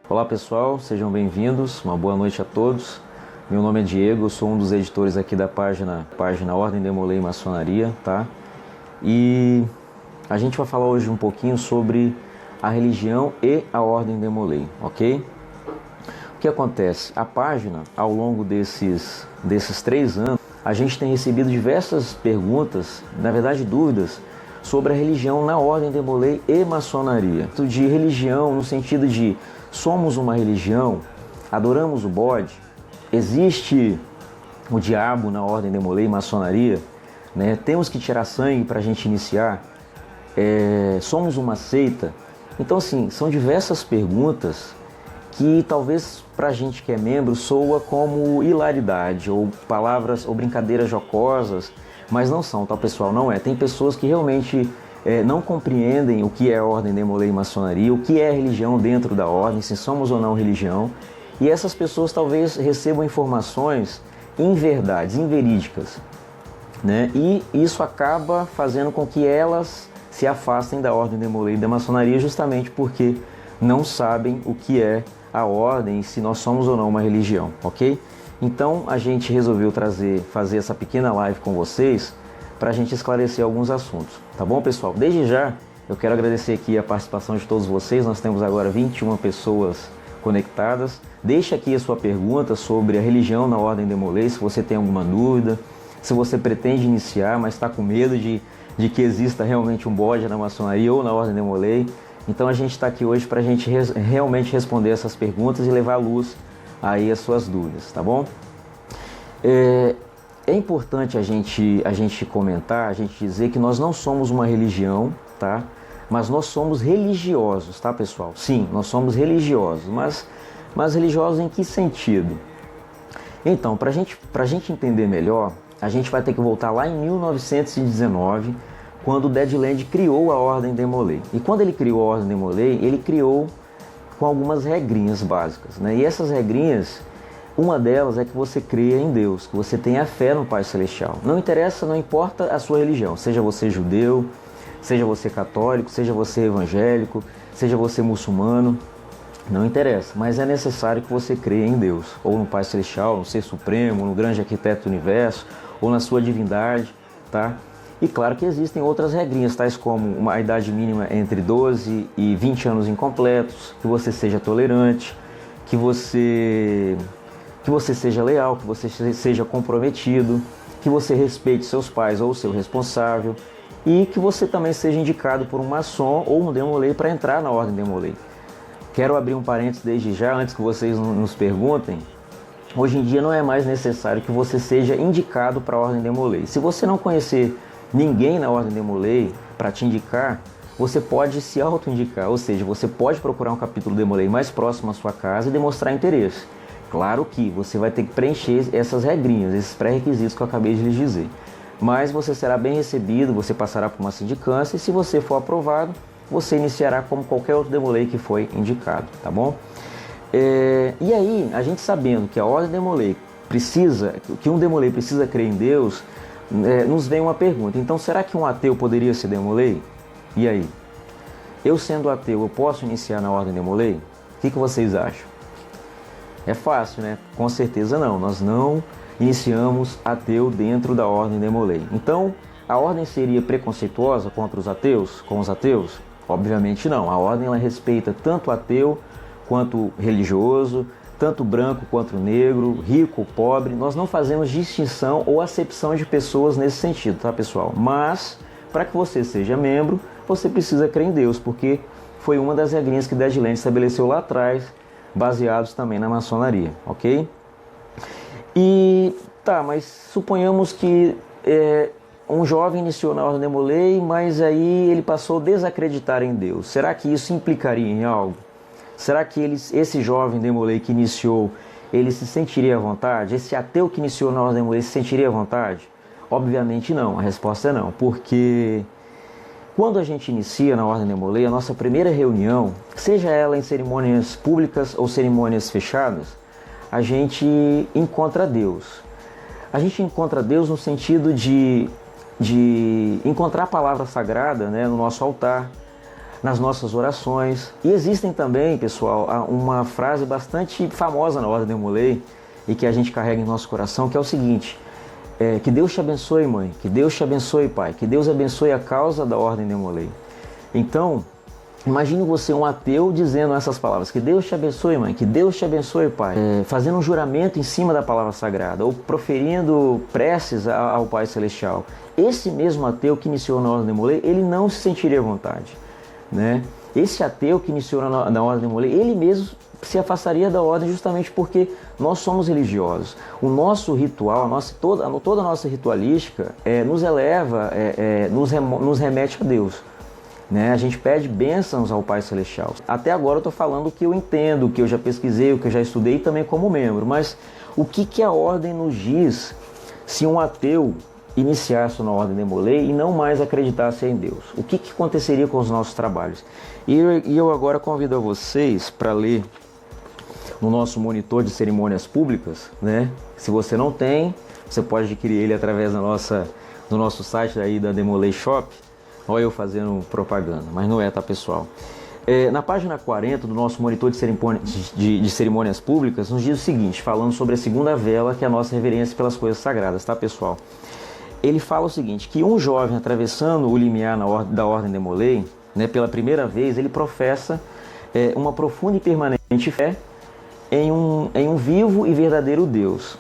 Olá pessoal, sejam bem-vindos, uma boa noite a todos. Meu nome é Diego, eu sou um dos editores aqui da página Ordem Demolei Maçonaria, tá? E a gente vai falar hoje um pouquinho sobre a religião e a Ordem Demolei, ok? O que acontece? A página, ao longo desses 3 anos, a gente tem recebido diversas perguntas, na verdade dúvidas, sobre a religião na Ordem Demolei e Maçonaria. De religião no sentido de somos uma religião, adoramos o bode, existe o diabo na Ordem Demolei e Maçonaria, né? Temos que tirar sangue para a gente iniciar, somos uma seita. Então assim, são diversas perguntas que talvez para a gente que é membro soa como hilaridade ou palavras ou brincadeiras jocosas, mas não são, tá pessoal? Não é. Tem pessoas que realmente não compreendem o que é a Ordem Demolei e Maçonaria, o que é religião dentro da ordem, se somos ou não religião, e essas pessoas talvez recebam informações inverdades, inverídicas, né? E isso acaba fazendo com que elas se afastem da Ordem Demolei e da Maçonaria justamente porque não sabem o que é a ordem, se nós somos ou não uma religião, ok? Então a gente resolveu fazer essa pequena live com vocês para a gente esclarecer alguns assuntos, tá bom pessoal? Desde já eu quero agradecer aqui a participação de todos vocês, nós temos agora 21 pessoas conectadas. Deixe aqui a sua pergunta sobre a religião na Ordem Demolei, se você tem alguma dúvida, se você pretende iniciar, mas está com medo de que exista realmente um bode na maçonaria ou na Ordem Demolei. Então a gente está aqui hoje para a gente realmente responder essas perguntas e levar à luz aí as suas dúvidas, tá bom? É importante a gente comentar, a gente dizer que nós não somos uma religião, tá? Mas nós somos religiosos, tá pessoal? Sim, nós somos religiosos, mas religiosos em que sentido? Então, para a gente entender melhor, a gente vai ter que voltar lá em 1919, quando o Deadland criou a Ordem Demolei. E quando ele criou a Ordem Demolei, ele criou com algumas regrinhas básicas, né? E essas regrinhas, uma delas é que você creia em Deus, que você tenha fé no Pai Celestial. Não interessa, não importa a sua religião, seja você judeu, seja você católico, seja você evangélico, seja você muçulmano, não interessa, mas é necessário que você creia em Deus, ou no Pai Celestial, no Ser Supremo, no grande arquiteto do universo, ou na sua divindade, tá? E claro que existem outras regrinhas, tais como uma idade mínima entre 12 e 20 anos incompletos, que você seja tolerante, que você seja leal, que você seja comprometido, que você respeite seus pais ou seu responsável e que você também seja indicado por um maçom ou um demolei para entrar na Ordem Demolei. Quero abrir um parênteses desde já, antes que vocês nos perguntem. Hoje em dia não é mais necessário que você seja indicado para a Ordem Demolei. Se você não conhecer ninguém na Ordem Demolei para te indicar, você pode se auto-indicar, ou seja, você pode procurar um capítulo Demolei mais próximo à sua casa e demonstrar interesse. Claro que você vai ter que preencher essas regrinhas, esses pré-requisitos que eu acabei de lhes dizer. Mas você será bem recebido, você passará por uma sindicância e se você for aprovado, você iniciará como qualquer outro Demolei que foi indicado, tá bom? E aí, a gente sabendo que a Ordem Demolei que um Demolei precisa crer em Deus, nos vem uma pergunta. Então, será que um ateu poderia ser Demolei? E aí? Eu sendo ateu, eu posso iniciar na Ordem Demolei? O que vocês acham? É fácil, né? Com certeza não. Nós não iniciamos ateu dentro da Ordem Demolei. Então, a Ordem seria preconceituosa contra os ateus? Com os ateus? Obviamente não. A Ordem ela respeita tanto ateu quanto religioso, tanto branco quanto negro, rico ou pobre. Nós não fazemos distinção ou acepção de pessoas nesse sentido, tá pessoal? Mas, para que você seja membro, você precisa crer em Deus, porque foi uma das regrinhas que Deadland estabeleceu lá atrás, baseados também na maçonaria, ok? E tá, mas suponhamos que um jovem iniciou na Ordem Demolei, mas aí ele passou a desacreditar em Deus. Será que isso implicaria em algo? Será que esse jovem Demolei que iniciou, ele se sentiria à vontade? Esse ateu que iniciou na Ordem Demolei se sentiria à vontade? Obviamente não, a resposta é não, porque quando a gente inicia na Ordem Demolei, a nossa primeira reunião, seja ela em cerimônias públicas ou cerimônias fechadas, a gente encontra Deus. A gente encontra Deus no sentido de encontrar a palavra sagrada, né, no nosso altar, nas nossas orações. E existem também, pessoal, uma frase bastante famosa na Ordem Demolay e que a gente carrega em nosso coração, que é o seguinte: que Deus te abençoe, mãe, que Deus te abençoe, pai, que Deus abençoe a causa da Ordem Demolay. Então, imagine você, um ateu, dizendo essas palavras: que Deus te abençoe, mãe, que Deus te abençoe, pai, fazendo um juramento em cima da palavra sagrada, ou proferindo preces ao Pai Celestial. Esse mesmo ateu que iniciou na Ordem Demolay, ele não se sentiria à vontade, né? Esse ateu que iniciou na Ordem Demolay, ele mesmo se afastaria da ordem, justamente porque nós somos religiosos. O nosso ritual, toda a nossa ritualística nos eleva, nos remete a Deus, né? A gente pede bênçãos ao Pai Celestial. Até agora eu estou falando o que eu entendo, o que eu já pesquisei, o que eu já estudei também como membro. Mas o que a ordem nos diz se um ateu iniciasse na Ordem Demolay e não mais acreditasse em Deus? O que aconteceria com os nossos trabalhos? E eu agora convido a vocês para ler no nosso monitor de cerimônias públicas, né? Se você não tem, você pode adquirir ele através do nosso site aí da Demolay Shop. Olha eu fazendo propaganda, mas não é, tá, pessoal? Na página 40 do nosso monitor de cerimônias públicas, nos diz o seguinte, falando sobre a segunda vela, que é a nossa reverência pelas coisas sagradas, tá, pessoal? Ele fala o seguinte, que um jovem atravessando o limiar da Ordem Demolay, né, pela primeira vez, ele professa uma profunda e permanente fé em um vivo e verdadeiro Deus.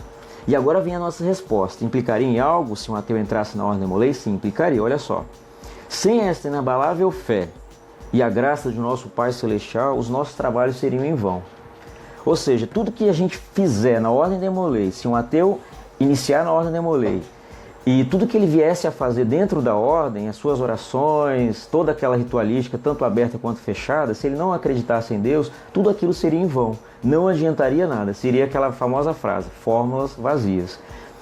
E agora vem a nossa resposta: implicaria em algo se um ateu entrasse na Ordem Demolay? Sim, implicaria, olha só. Sem esta inabalável fé e a graça de nosso Pai Celestial, os nossos trabalhos seriam em vão. Ou seja, tudo que a gente fizer na Ordem Demolay, se um ateu iniciar na Ordem Demolay, e tudo que ele viesse a fazer dentro da ordem, as suas orações, toda aquela ritualística, tanto aberta quanto fechada, se ele não acreditasse em Deus, tudo aquilo seria em vão. Não adiantaria nada. Seria aquela famosa frase, fórmulas vazias.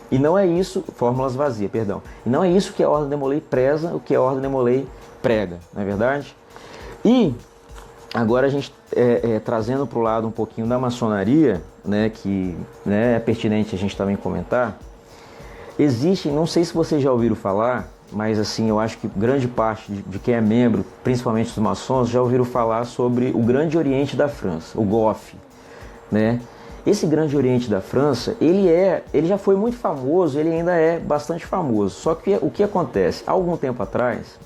E não é isso, fórmulas vazias, perdão. E não é isso que a Ordem Demolay preza, o que a Ordem Demolay prega, não é verdade? E agora a gente trazendo para o lado um pouquinho da maçonaria, né, que é pertinente a gente também comentar. Existe, não sei se vocês já ouviram falar, mas assim, eu acho que grande parte de quem é membro, principalmente os maçons, já ouviram falar sobre o Grande Oriente da França, o GOF, né? Esse Grande Oriente da França, ele já foi muito famoso, ele ainda é bastante famoso. Só que o que acontece? Há algum tempo atrás,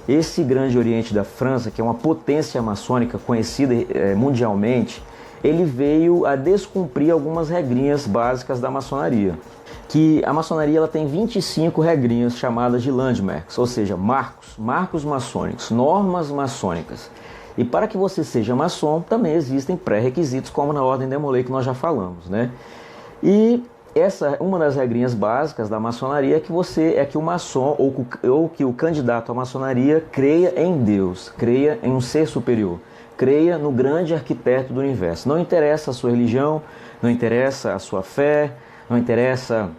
esse Grande Oriente da França, que é uma potência maçônica conhecida mundialmente, ele veio a descumprir algumas regrinhas básicas da maçonaria. Que a maçonaria ela tem 25 regrinhas chamadas de landmarks, ou seja, marcos maçônicos, normas maçônicas. E para que você seja maçom, também existem pré-requisitos, como na Ordem Demolay que nós já falamos, né? E uma das regrinhas básicas da maçonaria é que o maçom ou que o candidato à maçonaria creia em Deus, creia em um ser superior, creia no grande arquiteto do universo. Não interessa a sua religião, não interessa a sua fé, não interessa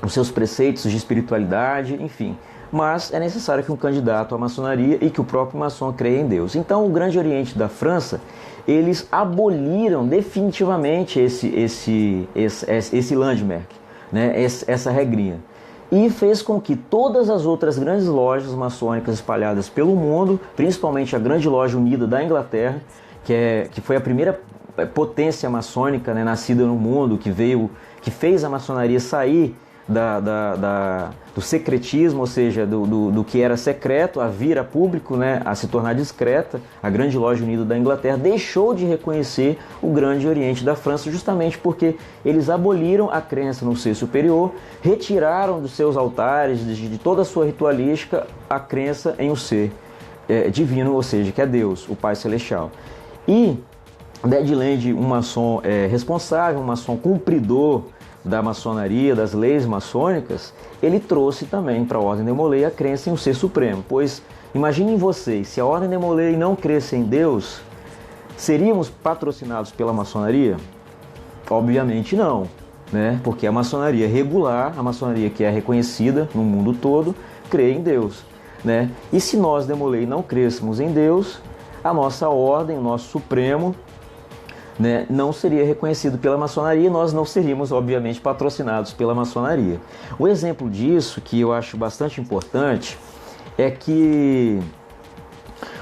os seus preceitos de espiritualidade, enfim. Mas é necessário que um candidato à maçonaria e que o próprio maçom creia em Deus. Então, o Grande Oriente da França, eles aboliram definitivamente esse landmark, né? Essa regrinha. E fez com que todas as outras grandes lojas maçônicas espalhadas pelo mundo, principalmente a Grande Loja Unida da Inglaterra, que foi a primeira potência maçônica, né, nascida no mundo, que fez a maçonaria sair do secretismo, ou seja, do que era secreto, a vir a público, né, a se tornar discreta. A Grande Loja Unida da Inglaterra deixou de reconhecer o Grande Oriente da França, justamente porque eles aboliram a crença no ser superior, retiraram dos seus altares, de toda a sua ritualística, a crença em um ser divino, ou seja, que é Deus, o Pai Celestial. E Ned Land, um maçom responsável, um maçom cumpridor da maçonaria, das leis maçônicas, ele trouxe também para a Ordem Demolay a crença em um ser supremo. Pois imaginem vocês, se a Ordem Demolay não cresce em Deus, seríamos patrocinados pela maçonaria? Obviamente não, né? Porque a maçonaria regular, a maçonaria que é reconhecida no mundo todo, crê em Deus, né? E se nós, Demolay, não crescemos em Deus, a nossa ordem, o nosso supremo, né, não seria reconhecido pela maçonaria e nós não seríamos, obviamente, patrocinados pela maçonaria. O exemplo disso, que eu acho bastante importante, é que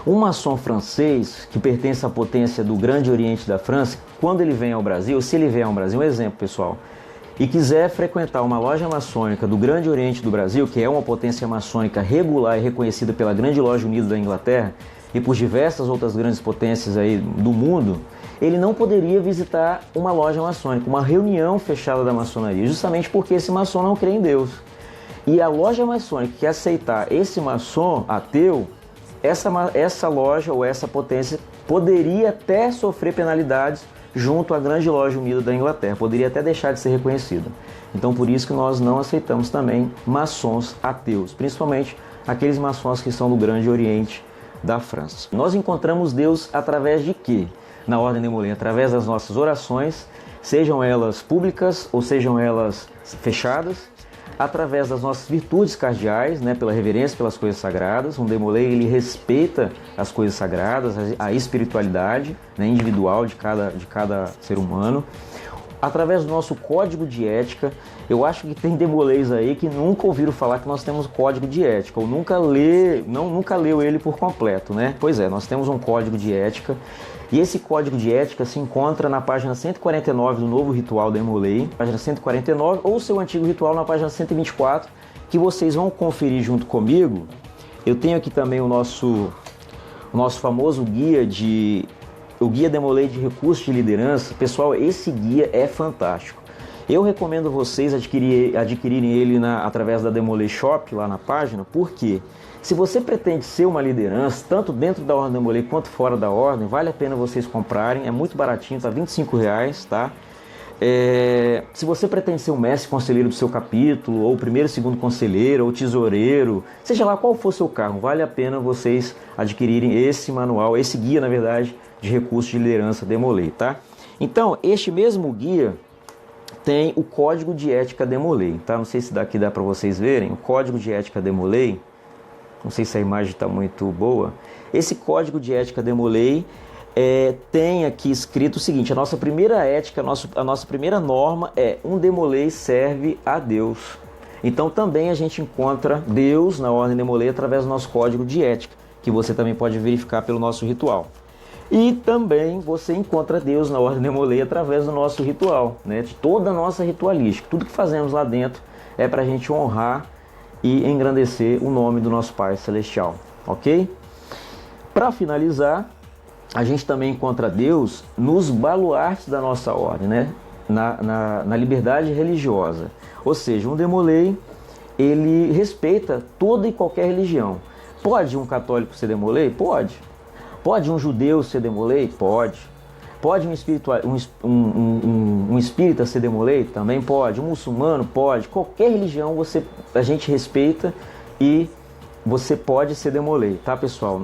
Um maçom francês, que pertence à potência do Grande Oriente da França, quando ele vem ao Brasil, se ele vier ao Brasil, um exemplo, pessoal, e quiser frequentar uma loja maçônica do Grande Oriente do Brasil, que é uma potência maçônica regular e reconhecida pela Grande Loja Unida da Inglaterra e por diversas outras grandes potências aí do mundo, ele não poderia visitar uma loja maçônica, uma reunião fechada da maçonaria, justamente porque esse maçom não crê em Deus. E a loja maçônica que aceitar esse maçom ateu, essa loja ou essa potência poderia até sofrer penalidades junto à Grande Loja Unida da Inglaterra, poderia até deixar de ser reconhecida. Então por isso que nós não aceitamos também maçons ateus, principalmente aqueles maçons que são do Grande Oriente da França. Nós encontramos Deus através de quê? Na Ordem de Molay, através das nossas orações, sejam elas públicas ou sejam elas fechadas, através das nossas virtudes cardeais, né, pela reverência pelas coisas sagradas. Um Demolay, ele respeita as coisas sagradas, a espiritualidade, né, individual de cada ser humano. Através do nosso código de ética. Eu acho que tem Demolays aí que nunca ouviram falar que nós temos código de ética, ou nunca leu ele por completo, né? Pois é, nós temos um código de ética, e esse código de ética se encontra na página 149 do Novo Ritual Demolay, página 149, ou seu antigo ritual na página 124, que vocês vão conferir junto comigo. Eu tenho aqui também o nosso famoso guia o Guia Demolay de Recursos de Liderança. Pessoal, esse guia é fantástico. Eu recomendo vocês adquirirem ele através da Demolay Shop, lá na página, porque se você pretende ser uma liderança, tanto dentro da Ordem Demolay quanto fora da Ordem, vale a pena vocês comprarem, é muito baratinho, tá R$25, tá? Se você pretende ser um mestre conselheiro do seu capítulo, ou primeiro, segundo conselheiro, ou tesoureiro, seja lá qual for o seu cargo, vale a pena vocês adquirirem esse manual, esse guia, na verdade, de recursos de liderança Demolay, tá? Então, este mesmo guia tem o Código de Ética Demolay, tá? Não sei se daqui dá para vocês verem, o Código de Ética Demolay, não sei se a imagem está muito boa. Esse Código de Ética Demolay tem aqui escrito o seguinte: a nossa primeira ética, a nossa primeira norma é: um Demolay serve a Deus. Então também a gente encontra Deus na Ordem Demolay através do nosso Código de Ética, que você também pode verificar pelo nosso ritual. E também você encontra Deus na Ordem Demolay através do nosso ritual, né? De toda a nossa ritualística. Tudo que fazemos lá dentro é para a gente honrar e engrandecer o nome do nosso Pai Celestial, ok? Para finalizar, a gente também encontra Deus nos baluartes da nossa ordem, né? Na liberdade religiosa. Ou seja, um Demolay, ele respeita toda e qualquer religião. Pode um católico ser Demolay? Pode. Pode um judeu ser Demolay? Pode. Pode um espírita ser Demolay? Também pode. Um muçulmano? Pode. Qualquer religião a gente respeita e você pode ser Demolay, tá, pessoal?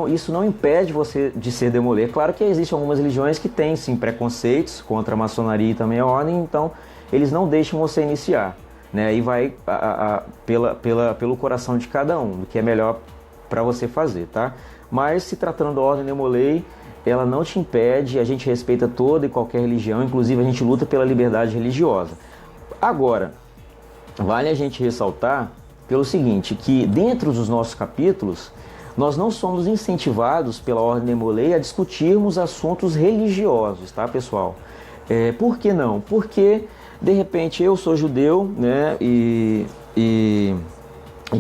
Isso não impede você de ser Demolay. É claro que existem algumas religiões que têm, sim, preconceitos contra a maçonaria e também a ordem, então eles não deixam você iniciar, né? Aí vai pelo coração de cada um, do que é melhor para você fazer, tá? Mas se tratando da Ordem Demolay, ela não te impede, a gente respeita toda e qualquer religião, inclusive a gente luta pela liberdade religiosa. Agora, vale a gente ressaltar pelo seguinte, que dentro dos nossos capítulos, nós não somos incentivados pela Ordem Demolay a discutirmos assuntos religiosos, tá, pessoal? Por que não? Porque, de repente, eu sou judeu, né, e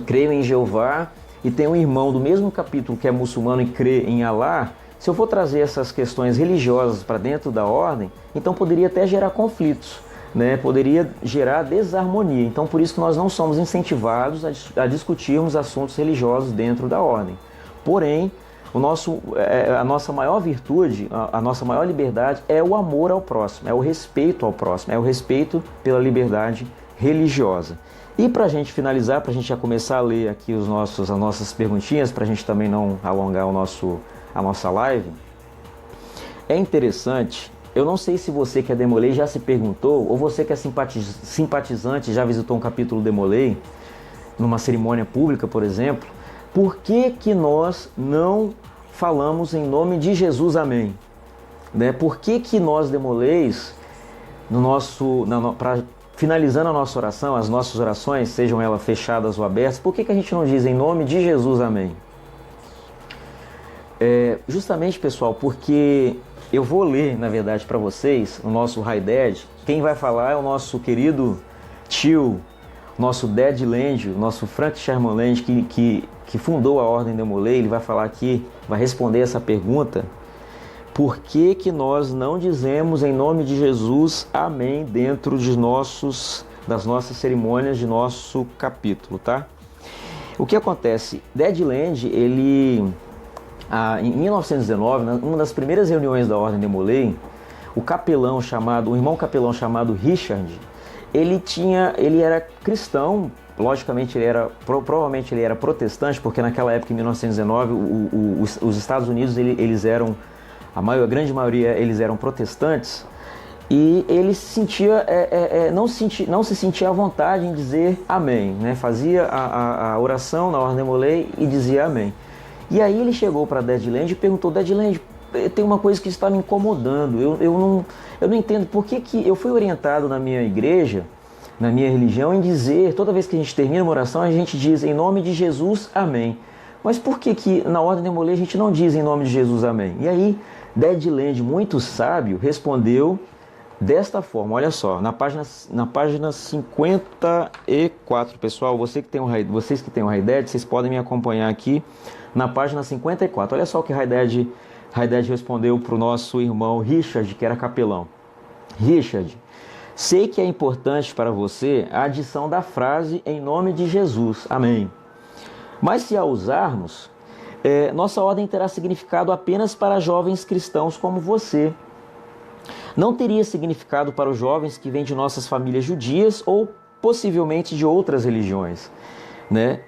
creio em Jeová, e tem um irmão do mesmo capítulo que é muçulmano e crê em Alá. Se eu for trazer essas questões religiosas para dentro da ordem, então poderia até gerar conflitos, né? Poderia gerar desarmonia. Então por isso que nós não somos incentivados a discutirmos assuntos religiosos dentro da ordem. Porém, a nossa maior virtude, a nossa maior liberdade é o amor ao próximo, é o respeito ao próximo, é o respeito pela liberdade religiosa. E para a gente finalizar, para a gente já começar a ler aqui as nossas perguntinhas, para a gente também não alongar a nossa live, é interessante, eu não sei se você que é Demolay já se perguntou, ou você que é simpatizante já visitou um capítulo Demolay, numa cerimônia pública, por exemplo, por que nós não falamos em nome de Jesus, amém? Né? Por que nós Demolays, finalizando a nossa oração, as nossas orações, sejam elas fechadas ou abertas, por que a gente não diz em nome de Jesus, amém? Justamente, pessoal, porque eu vou ler, na verdade, para vocês, o nosso High Dad. Quem vai falar é o nosso querido tio, nosso Dad Land, o nosso Frank Sherman Land, que fundou a Ordem Demolay. Ele vai falar aqui, vai responder essa pergunta. Por que que nós não dizemos em nome de Jesus amém dentro das nossas cerimônias de nosso capítulo, tá? O que acontece? Dad Land, ele... em 1919, numa das primeiras reuniões da Ordem Demolay, um irmão capelão chamado Richard, ele era cristão, logicamente provavelmente ele era protestante, porque naquela época, em 1919, os Estados Unidos, eles eram, a grande maioria, eles eram protestantes, e ele não se sentia à vontade em dizer amém, né? Fazia a oração na Ordem Demolay e dizia amém. E aí ele chegou para Dad Land e perguntou: Dad Land, tem uma coisa que está me incomodando, eu não entendo por que eu fui orientado na minha igreja, na minha religião, em dizer, toda vez que a gente termina uma oração, a gente diz em nome de Jesus, amém. Mas por que na Ordem Demolay a gente não diz em nome de Jesus, amém? E aí Dad Land, muito sábio, respondeu desta forma, olha só, na página 54, pessoal, vocês que têm o High Dad, vocês podem me acompanhar aqui na página 54. Olha só o que High Dad respondeu para o nosso irmão Richard, que era capelão. Richard, sei que é importante para você a adição da frase em nome de Jesus, amém. Mas se a usarmos, nossa ordem terá significado apenas para jovens cristãos como você. Não teria significado para os jovens que vêm de nossas famílias judias ou possivelmente de outras religiões, né?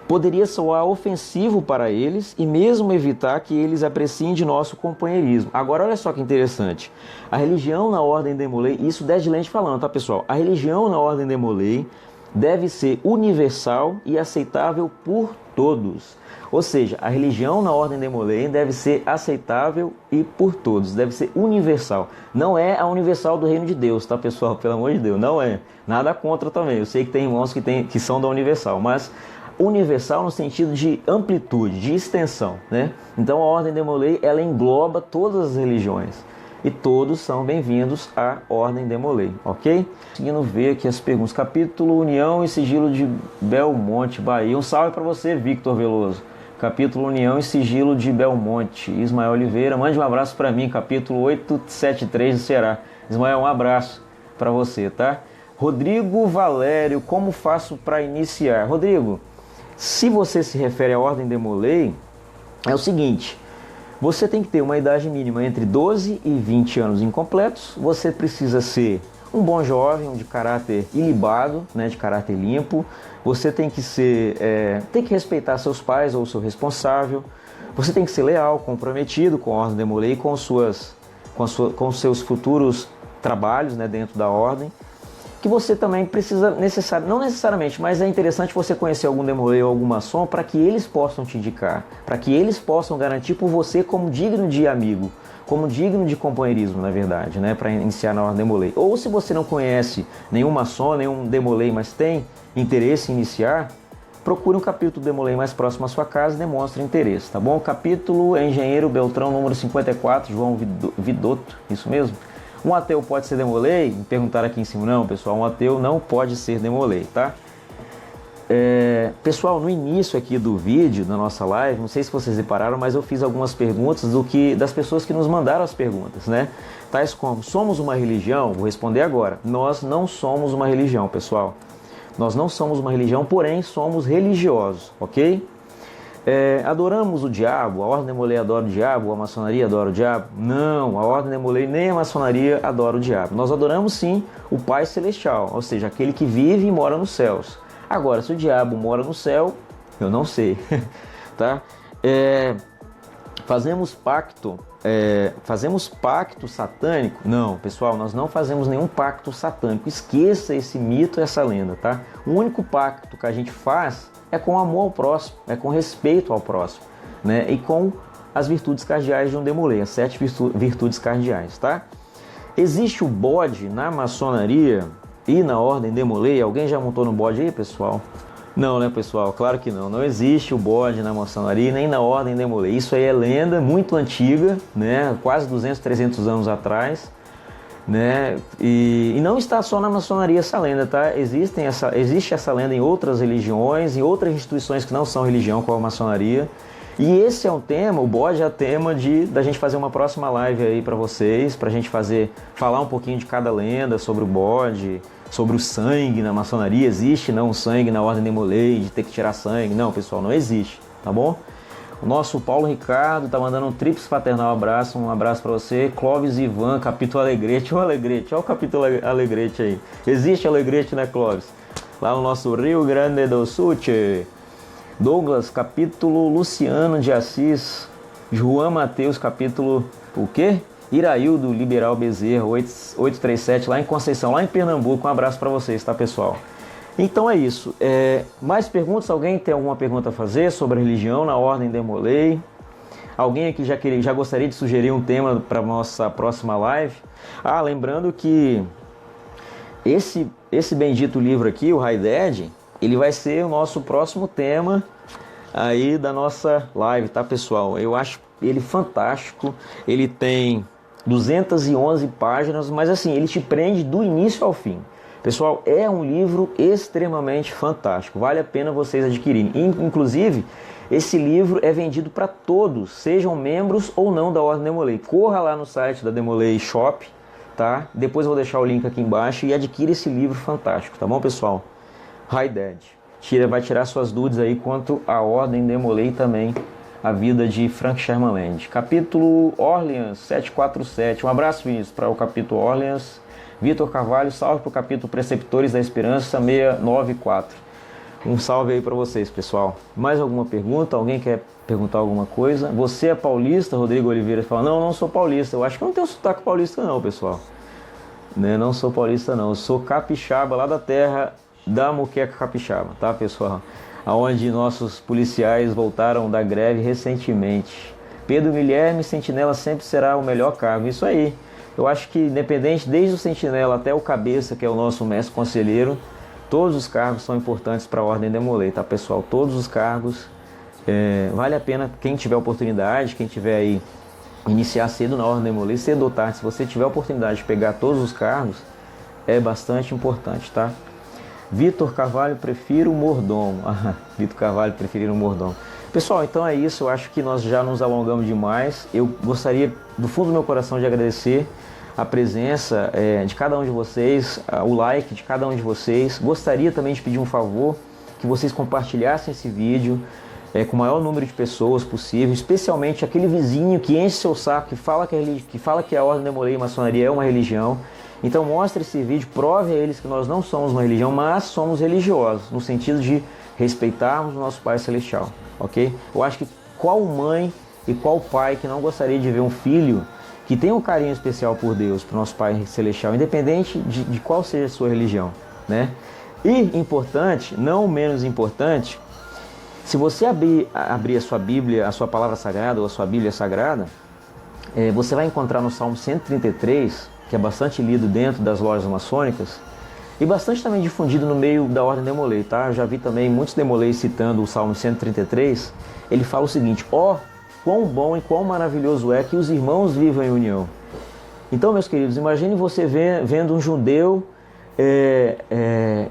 Poderia soar ofensivo para eles e mesmo evitar que eles apreciem de nosso companheirismo. Agora, olha só que interessante. A religião na Ordem Demolay, isso Dad Land falando, tá, pessoal? A religião na Ordem Demolay deve ser universal e aceitável por todos. Ou seja, a religião na Ordem Demolay deve ser aceitável e por todos, deve ser universal. Não é a universal do reino de Deus, tá, pessoal? Pelo amor de Deus, não é. Nada contra também. Eu sei que tem irmãos que são da universal, mas universal no sentido de amplitude, de extensão, né? Então a Ordem Demolay, ela engloba todas as religiões e todos são bem-vindos à Ordem Demolay, ok? Seguindo ver aqui as perguntas. Capítulo União e Sigilo de Belmonte, Bahia. Um salve para você, Victor Veloso. Capítulo União e Sigilo de Belmonte. Ismael Oliveira, mande um abraço para mim. Capítulo 873 do Ceará. Ismael, um abraço para você, tá? Rodrigo Valério, como faço para iniciar? Rodrigo, se você se refere à Ordem Demolay, é o seguinte: você tem que ter uma idade mínima entre 12 e 20 anos incompletos. Você precisa ser um bom jovem, de caráter ilibado, né, de caráter limpo. Você tem que tem que respeitar seus pais ou seu responsável. Você tem que ser leal, comprometido com a Ordem Demolay, com os seus futuros trabalhos, né, dentro da Ordem. Que você também precisa, não necessariamente, mas é interessante você conhecer algum Demolay ou algum maçom para que eles possam te indicar, para que eles possam garantir por você como digno de amigo, como digno de companheirismo, na verdade, né, para iniciar na Ordem Demolay. Ou se você não conhece nenhum maçom, nenhum Demolay, mas tem interesse em iniciar, procure um capítulo Demolay mais próximo à sua casa e demonstre interesse, tá bom? Capítulo Engenheiro Beltrão, número 54, João Vidotto, isso mesmo? Um ateu pode ser Demolay? Me perguntaram aqui em cima. Não, pessoal, um ateu não pode ser Demolay, tá? Pessoal, no início aqui do vídeo, da nossa live, não sei se vocês repararam, mas eu fiz algumas perguntas das pessoas que nos mandaram as perguntas, né? Tais como, somos uma religião? Vou responder agora. Nós não somos uma religião, pessoal. Nós não somos uma religião, porém somos religiosos, ok? Adoramos o diabo? A Ordem Demolay adora o diabo? A maçonaria adora o diabo? Não, a Ordem Demolay nem a maçonaria adora o diabo. Nós adoramos sim o Pai Celestial, ou seja, aquele que vive e mora nos céus. Agora, se o diabo mora no céu, eu não sei, tá? Fazemos pacto satânico? Não, pessoal, nós não fazemos nenhum pacto satânico. Esqueça esse mito, essa lenda, tá? O único pacto que a gente faz é com amor ao próximo, é com respeito ao próximo, né? E com as virtudes cardeais de um Demolay, as 7 virtudes cardeais, tá? Existe o bode na maçonaria e na Ordem Demolay? Alguém já montou no bode aí, pessoal? Não, né, pessoal? Claro que não. Não existe o bode na maçonaria nem na ordem Demolay. Isso aí é lenda muito antiga, né? Quase 200, 300 anos atrás, né? E não está só na maçonaria essa lenda, tá? Existe essa lenda em outras religiões, em outras instituições que não são religião, como a maçonaria. E esse é um tema, o bode é tema da gente fazer uma próxima live aí para vocês, pra gente falar um pouquinho de cada lenda sobre o bode, sobre o sangue na maçonaria. Existe não o sangue na ordem Demolay, de ter que tirar sangue? Não, pessoal, não existe, tá bom? O nosso Paulo Ricardo tá mandando um tríplice fraternal abraço, um abraço para você. Clóvis Ivan, capítulo Alegrete, o Alegrete, olha o capítulo Alegrete aí. Existe Alegrete, né, Clóvis? Lá no nosso Rio Grande do Sul, tchê. Douglas, capítulo Luciano de Assis. João Mateus, capítulo o quê? Iraildo Liberal Bezerra, 837, lá em Conceição, lá em Pernambuco. Um abraço para vocês, tá, pessoal? Então é isso. Mais perguntas? Alguém tem alguma pergunta a fazer sobre a religião na ordem Demolay? Alguém aqui já gostaria de sugerir um tema para nossa próxima live? Lembrando que esse bendito livro aqui, o High Dead, ele vai ser o nosso próximo tema aí da nossa live, tá, pessoal? Eu acho ele fantástico. Ele tem 211 páginas, mas assim, ele te prende do início ao fim. Pessoal, é um livro extremamente fantástico, vale a pena vocês adquirirem. Inclusive, esse livro é vendido para todos, sejam membros ou não da Ordem Demolay. Corra lá no site da Demolay Shop, tá? Depois eu vou deixar o link aqui embaixo e adquira esse livro fantástico, tá bom, pessoal? High Dead. Vai tirar suas dúvidas aí quanto à Ordem Demolay também, a vida de Frank Sherman Land. Capítulo Orleans 747. Um abraço, Vinícius, para o capítulo Orleans. Vitor Carvalho, salve para o capítulo Preceptores da Esperança 694. Um salve aí para vocês, pessoal. Mais alguma pergunta? Alguém quer perguntar alguma coisa? Você é paulista? Rodrigo Oliveira fala, não sou paulista. Eu acho que eu não tenho sotaque paulista não, pessoal. Né? Não sou paulista não. Eu sou capixaba, lá da terra da Muqueca Capixaba, tá, pessoal? Aonde nossos policiais voltaram da greve recentemente. Pedro Guilherme, sentinela sempre será o melhor cargo. Isso aí. Eu acho que independente, desde o sentinela até o cabeça, que é o nosso mestre conselheiro, todos os cargos são importantes para a Ordem Demolay, tá, pessoal? Todos os cargos, vale a pena, quem tiver oportunidade, quem tiver aí, iniciar cedo na Ordem Demolay, cedo ou tarde, se você tiver a oportunidade de pegar todos os cargos, é bastante importante, tá? Vitor Carvalho, prefiro o mordomo. Vitor Carvalho, preferiram o mordomo. Pessoal, então é isso, eu acho que nós já nos alongamos demais. Eu gostaria, do fundo do meu coração, de agradecer a presença de cada um de vocês, o like de cada um de vocês. Gostaria também de pedir um favor, que vocês compartilhassem esse vídeo com o maior número de pessoas possível, especialmente aquele vizinho que enche seu saco, que fala que a Ordem Demolay e Maçonaria é uma religião. Então mostre esse vídeo, prove a eles que nós não somos uma religião, mas somos religiosos, no sentido de respeitarmos o nosso Pai Celestial, ok? Eu acho que qual mãe e qual pai que não gostaria de ver um filho que tem um carinho especial por Deus, para o nosso Pai Celestial, independente de qual seja a sua religião, né? E importante, não menos importante, se você abrir a sua Bíblia, a sua palavra sagrada ou a sua Bíblia sagrada, você vai encontrar no Salmo 133, que é bastante lido dentro das lojas maçônicas e bastante também difundido no meio da Ordem Demolay, tá? Eu já vi também muitos Demolays citando o Salmo 133. Ele fala o seguinte: quão bom e quão maravilhoso é que os irmãos vivam em união. Então, meus queridos, imagine você vendo um judeu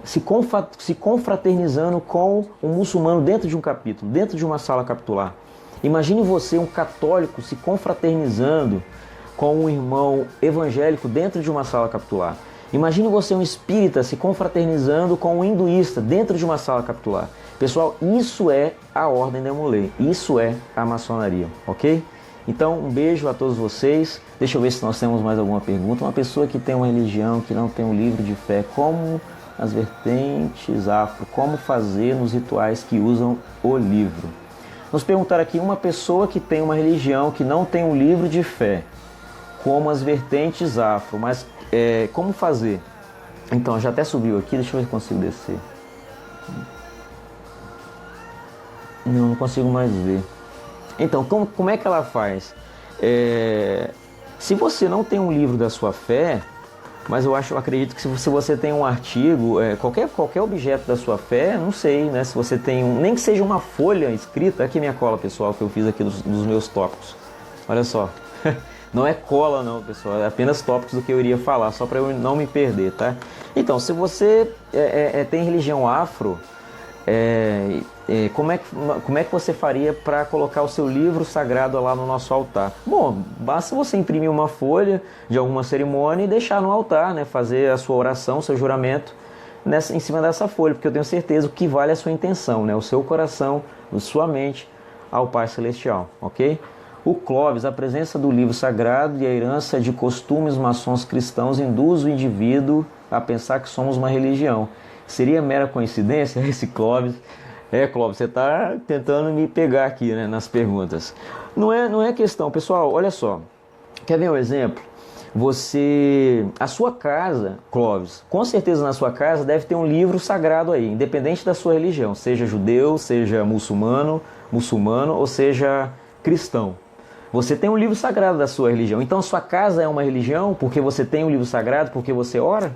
se confraternizando com um muçulmano dentro de um capítulo, dentro de uma sala capitular. Imagine você, um católico, se confraternizando com um irmão evangélico dentro de uma sala capitular. Imagine você, um espírita, se confraternizando com um hinduísta dentro de uma sala capitular. Pessoal, isso é a Ordem Demolay, isso é a maçonaria, ok? Então, um beijo a todos vocês. Deixa eu ver se nós temos mais alguma pergunta. Uma pessoa que tem uma religião, que não tem um livro de fé, como as vertentes afro, como fazer nos rituais que usam o livro? Nos perguntaram aqui, uma pessoa que tem uma religião, que não tem um livro de fé, como as vertentes afro, mas como fazer? Então, já até subiu aqui, deixa eu ver se consigo descer. Não consigo mais ver. Então, como é que ela faz? Se você não tem um livro da sua fé, Mas eu acredito que se você tem um artigo, qualquer objeto da sua fé, não sei, né? Se você tem nem que seja uma folha escrita, aqui minha cola, pessoal, que eu fiz aqui dos meus tópicos. Olha só, não é cola não, pessoal, é apenas tópicos do que eu iria falar, só para eu não me perder, tá? Então, se você tem religião afro, como é que você faria para colocar o seu livro sagrado lá no nosso altar? Bom, basta você imprimir uma folha de alguma cerimônia e deixar no altar, né? Fazer a sua oração, seu juramento em cima dessa folha, porque eu tenho certeza que vale a sua intenção, né? O seu coração, a sua mente ao Pai Celestial, ok? O Clóvis, a presença do livro sagrado e a herança de costumes maçons cristãos induz o indivíduo a pensar que somos uma religião. Seria mera coincidência esse Clóvis? Clóvis, você está tentando me pegar aqui, né, nas perguntas. Não é questão, pessoal, olha só. Quer ver um exemplo? A sua casa, Clóvis, com certeza na sua casa deve ter um livro sagrado aí, independente da sua religião, seja judeu, seja muçulmano ou seja cristão. Você tem um livro sagrado da sua religião. Então sua casa é uma religião porque você tem um livro sagrado, porque você ora?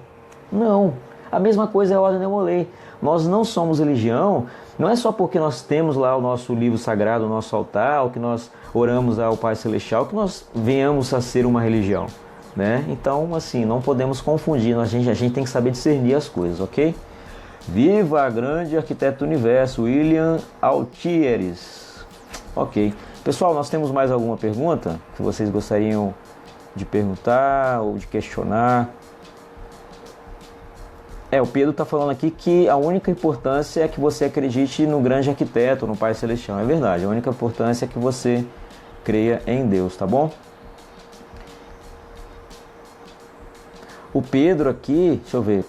Não. A mesma coisa é a Ordem Demolei. Nós não somos religião, não é só porque nós temos lá o nosso livro sagrado, o nosso altar, o que nós oramos ao Pai Celestial, que nós venhamos a ser uma religião, né? Então, assim, não podemos confundir, a gente tem que saber discernir as coisas, ok? Viva a grande arquiteto do universo, William Altieres. Ok. Pessoal, nós temos mais alguma pergunta que vocês gostariam de perguntar ou de questionar? O Pedro está falando aqui que a única importância é que você acredite no grande arquiteto, no Pai Celestial. É verdade, a única importância é que você creia em Deus, tá bom? O Pedro aqui, deixa eu ver,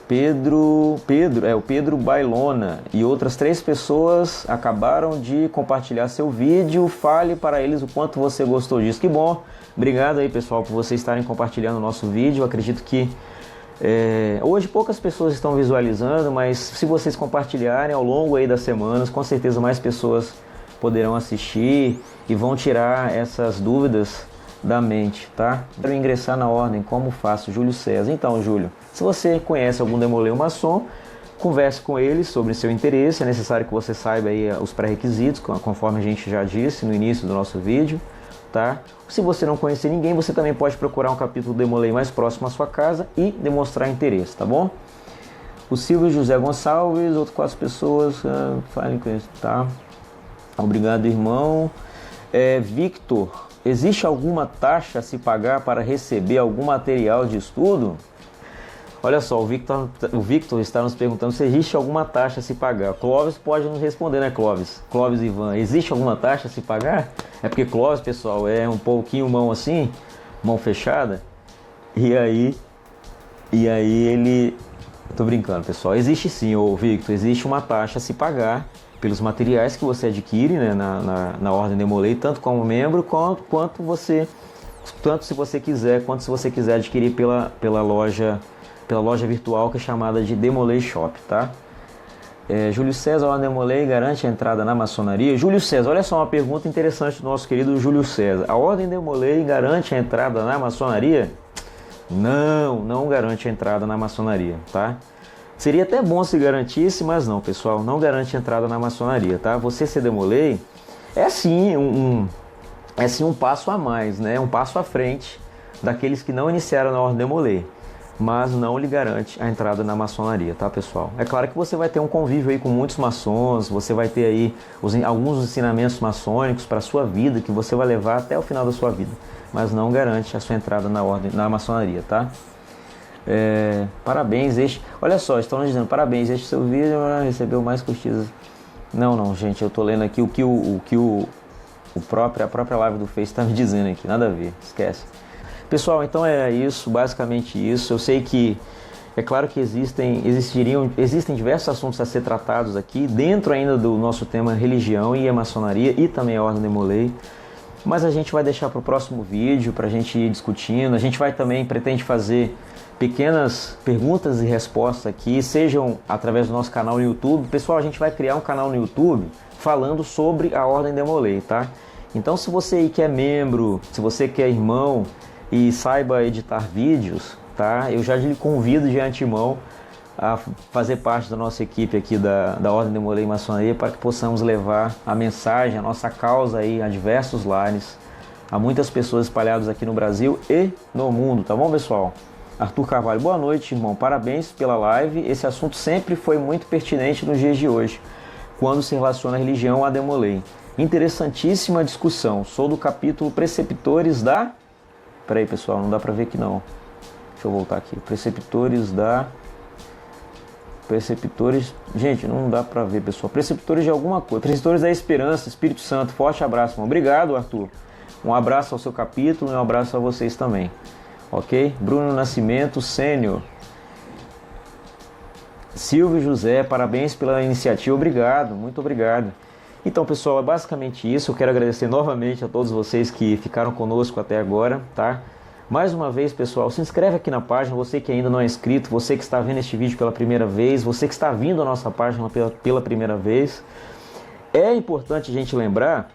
o Pedro Bailona e outras 3 pessoas acabaram de compartilhar seu vídeo. Fale para eles o quanto você gostou disso. Que bom, obrigado aí, pessoal, por vocês estarem compartilhando o nosso vídeo. Eu acredito que hoje poucas pessoas estão visualizando, mas se vocês compartilharem ao longo aí das semanas, com certeza mais pessoas poderão assistir e vão tirar essas dúvidas da mente, tá? Quero ingressar na ordem, como faço? Júlio César. Então, Júlio, se você conhece algum Demolei maçom, converse com ele sobre seu interesse. É necessário que você saiba aí os pré-requisitos, conforme a gente já disse no início do nosso vídeo, tá? Se você não conhecer ninguém, você também pode procurar um capítulo do Demolei mais próximo à sua casa e demonstrar interesse, tá bom? O Silvio José Gonçalves, outras 4 pessoas, falem com isso, tá? Obrigado, irmão. Victor, existe alguma taxa a se pagar para receber algum material de estudo? Olha só, o Victor está nos perguntando se existe alguma taxa a se pagar. Clóvis pode nos responder, né, Clóvis? Clóvis Ivan, existe alguma taxa a se pagar? É porque Clóvis, pessoal, é um pouquinho mão assim, mão fechada. E aí ele... Tô brincando, pessoal. Existe sim, ô Victor, existe uma taxa a se pagar pelos materiais que você adquire, né, na Ordem Demolei, tanto como membro, quanto se você quiser adquirir pela loja virtual, que é chamada de Demolei Shop, tá? Júlio César, a Ordem Demolei garante a entrada na maçonaria? Júlio César, olha só uma pergunta interessante do nosso querido Júlio César. A Ordem Demolei garante a entrada na maçonaria? Não garante a entrada na maçonaria, tá? Seria até bom se garantisse, mas não, pessoal, não garante a entrada na maçonaria, tá? Você ser Demolei é sim um passo a mais, né? Um passo à frente daqueles que não iniciaram na Ordem Demolei, mas não lhe garante a entrada na maçonaria, tá, pessoal? É claro que você vai ter um convívio aí com muitos maçons, você vai ter aí alguns ensinamentos maçônicos para a sua vida, que você vai levar até o final da sua vida, mas não garante a sua entrada na maçonaria, tá? Parabéns, olha só, estão dizendo, parabéns, este seu vídeo recebeu mais curtidas. Não, gente, eu tô lendo aqui o que a própria live do Face está me dizendo aqui, nada a ver, esquece. Pessoal, então é isso, basicamente isso. Eu sei que é claro que existem diversos assuntos a ser tratados aqui, dentro ainda do nosso tema religião e a maçonaria e também a Ordem Demolei. Mas a gente vai deixar para o próximo vídeo, para a gente ir discutindo. A gente pretende fazer pequenas perguntas e respostas aqui, sejam através do nosso canal no YouTube. Pessoal, a gente vai criar um canal no YouTube falando sobre a Ordem Demolei, tá? Então, se você que é membro, se você que é irmão e saiba editar vídeos, tá? Eu já lhe convido de antemão a fazer parte da nossa equipe aqui da Ordem Demolei Maçonaria, para que possamos levar a mensagem, a nossa causa aí a diversos lares, a muitas pessoas espalhadas aqui no Brasil e no mundo, tá bom, pessoal? Arthur Carvalho, boa noite, irmão, parabéns pela live. Esse assunto sempre foi muito pertinente nos dias de hoje, quando se relaciona a religião a Demolei. Interessantíssima discussão. Sou do capítulo Preceptores da... Peraí, pessoal, não dá pra ver aqui não. Deixa eu voltar aqui. Preceptores... Gente, não dá pra ver, pessoal. Preceptores de alguma coisa. Preceptores da Esperança, Espírito Santo. Forte abraço, irmão. Obrigado, Arthur. Um abraço ao seu capítulo e um abraço a vocês também. Ok? Bruno Nascimento, Sênior. Silvio José, parabéns pela iniciativa. Obrigado, muito obrigado. Então, pessoal, é basicamente isso. Eu quero agradecer novamente a todos vocês que ficaram conosco até agora, tá? Mais uma vez, pessoal, se inscreve aqui na página, você que ainda não é inscrito, você que está vendo este vídeo pela primeira vez, você que está vindo à nossa página pela primeira vez. É importante a gente lembrar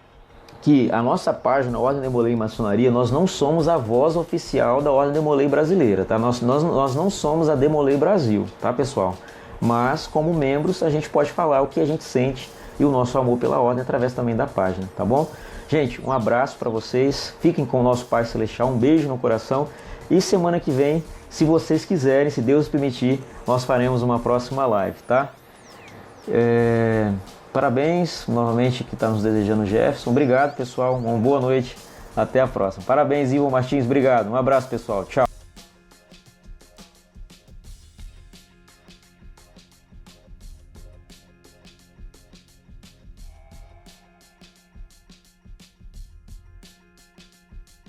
que a nossa página, Ordem Demolei Maçonaria, nós não somos a voz oficial da Ordem Demolei brasileira, tá? Nós não somos a Demolei Brasil, tá, pessoal? Mas, como membros, a gente pode falar o que a gente sente e o nosso amor pela Ordem através também da página, tá bom? Gente, um abraço para vocês, fiquem com o nosso Pai Celestial, um beijo no coração e semana que vem, se vocês quiserem, se Deus permitir, nós faremos uma próxima live, tá? Parabéns, novamente, que está nos desejando o Jefferson. Obrigado, pessoal. Uma boa noite. Até a próxima. Parabéns, Ivo Martins. Obrigado. Um abraço, pessoal. Tchau.